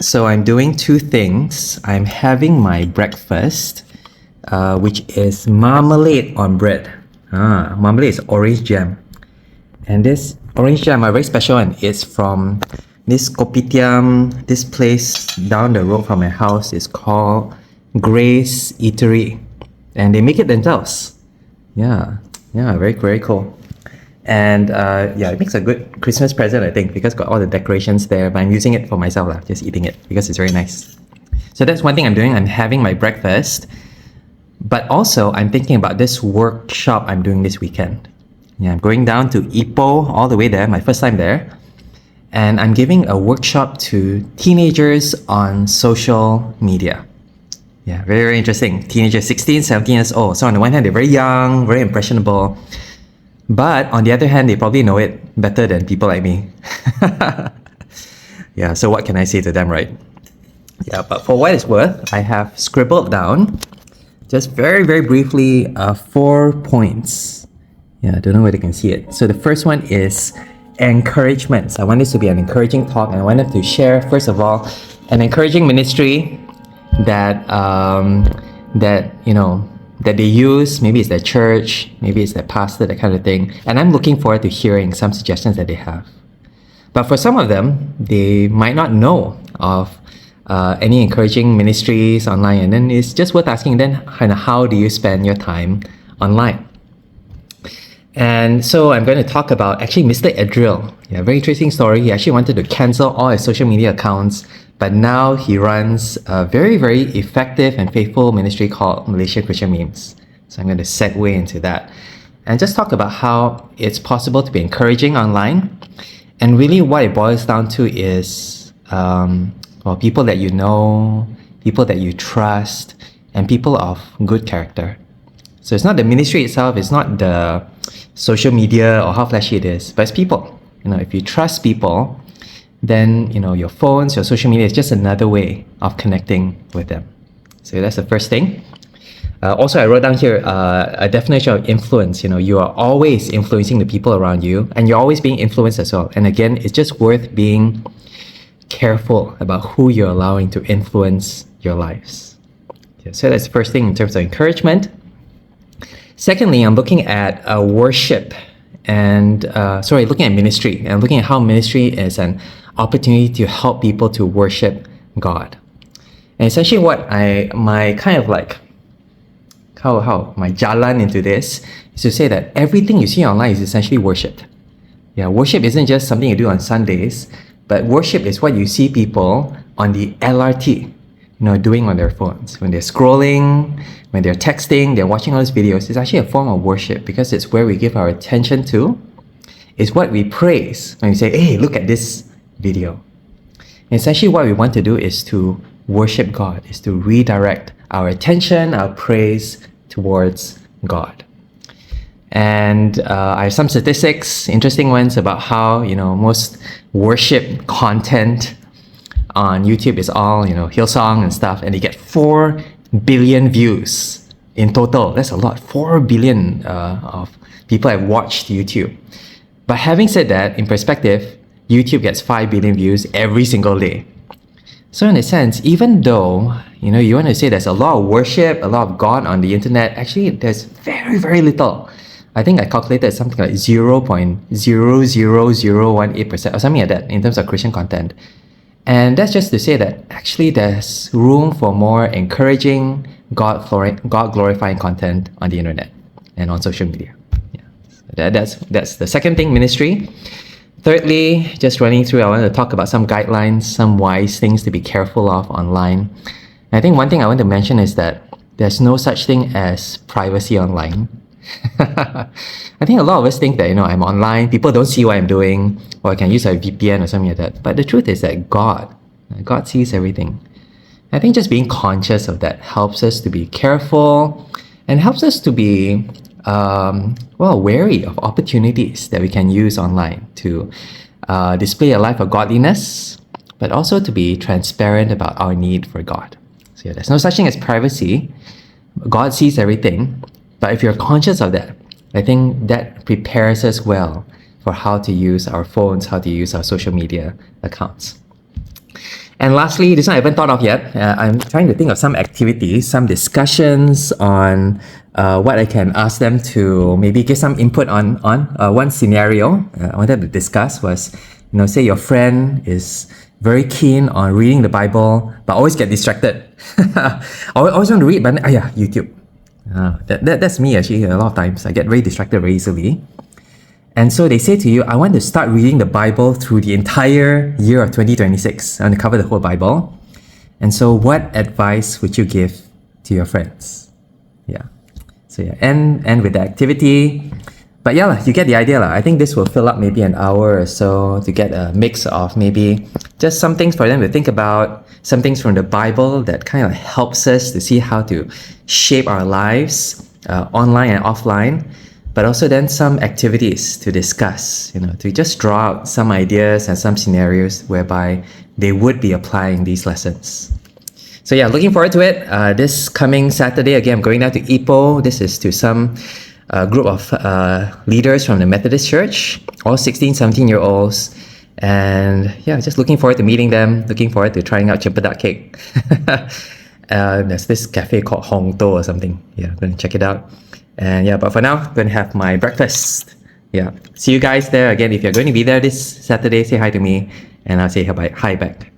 So I'm doing two things. I'm having my breakfast, which is marmalade on bread. Marmalade is orange jam. And this orange jam, a very special one, is from this kopitiam, this place down the road from my house is called Grace Eatery. And they make it themselves. Yeah, very, very cool. And it makes a good Christmas present, I think, because got all the decorations there, but I'm using it for myself, just eating it because it's very nice. So that's one thing I'm doing. I'm having my breakfast, but also I'm thinking about this workshop I'm doing this weekend. I'm going down to Ipoh, all the way there, my first time there, and I'm giving a workshop to teenagers on social media. Yeah, very, very interesting. Teenagers, 16, 17 years old. So on the one hand, they're very young, very impressionable. But on the other hand, they probably know it better than people like me. Yeah, so what can I say to them, right? Yeah, but for what it's worth, I have scribbled down, just very, very briefly, 4 points. Yeah, I don't know whether you can see it. So the first one is encouragement. So I want this to be an encouraging talk, and I wanted to share, first of all, an encouraging ministry that that they use. Maybe it's their church, maybe it's their pastor, that kind of thing. And I'm looking forward to hearing some suggestions that they have. But for some of them, they might not know of any encouraging ministries online, and then it's just worth asking then, kind of, how do you spend your time online? And so I'm going to talk about actually Mr. Edril. Yeah, very interesting story. He actually wanted to cancel all his social media accounts, but now he runs a very, very effective and faithful ministry called Malaysia Christian Memes. So I'm going to segue into that and just talk about how it's possible to be encouraging online. And really what it boils down to is people that you know, people that you trust, and people of good character. So it's not the ministry itself, it's not the social media or how flashy it is, but it's people. If you trust people, then your phones, your social media is just another way of connecting with them. So that's the first thing. Also, I wrote down here a definition of influence. You are always influencing the people around you, and you're always being influenced as well. And again, it's just worth being careful about who you're allowing to influence your lives. Okay, so that's the first thing in terms of encouragement. Secondly, I'm looking at worship and looking at ministry, and looking at how ministry is an opportunity to help people to worship God. And essentially what my jalan into this is to say that everything you see online is essentially worship. Yeah, worship isn't just something you do on Sundays, but worship is what you see people on the LRT, doing on their phones. When they're scrolling, when they're texting, they're watching all these videos. It's actually a form of worship because it's where we give our attention to. It's what we praise when we say, hey, look at this video. And essentially what we want to do is to worship God, is to redirect our attention, our praise towards God. And I have some statistics, interesting ones, about how most worship content on YouTube is all Hillsong and stuff, and they get 4 billion views in total. That's a lot. 4 billion of people have watched YouTube. But having said that, in perspective, YouTube gets 5 billion views every single day. So in a sense, even though you want to say there's a lot of worship, a lot of God on the internet, actually there's very, very little. I think I calculated something like 0.00018% or something like that in terms of Christian content. And that's just to say that actually there's room for more encouraging, God-glorifying content on the internet and on social media. Yeah. That's the second thing, ministry. Thirdly, just running through, I want to talk about some guidelines, some wise things to be careful of online. And I think one thing I want to mention is that there's no such thing as privacy online. I think a lot of us think that, I'm online, people don't see what I'm doing, or I can use a VPN or something like that. But the truth is that God sees everything. I think just being conscious of that helps us to be careful and helps us to be wary of opportunities that we can use online to display a life of godliness, but also to be transparent about our need for God. So there's no such thing as privacy. God sees everything. But if you're conscious of that, I think that prepares us well for how to use our phones, how to use our social media accounts. And lastly, this one I haven't thought of yet. I'm trying to think of some activities, some discussions on what I can ask them to maybe give some input on. One scenario I wanted to discuss was, say your friend is very keen on reading the Bible, but always get distracted. I always want to read, but YouTube. That's me actually. A lot of times I get very distracted very easily. And so they say to you, I want to start reading the Bible through the entire year of 2026. I want to cover the whole Bible. And so what advice would you give to your friends? Yeah. So end with the activity. But you get the idea. I think this will fill up maybe an hour or so to get a mix of maybe just some things for them to think about, some things from the Bible that kind of helps us to see how to shape our lives online and offline. But also then some activities to discuss, to just draw out some ideas and some scenarios whereby they would be applying these lessons. So looking forward to it. This coming Saturday, again, I'm going down to Ipoh. This is to some group of leaders from the Methodist Church, all 16, 17-year-olds. And just looking forward to meeting them, looking forward to trying out Chimpedak cake. There's this cafe called Hong To or something. I'm going to check it out. And but for now, I'm going to have my breakfast. See you guys there. Again, if you're going to be there this Saturday, say hi to me and I'll say hi back.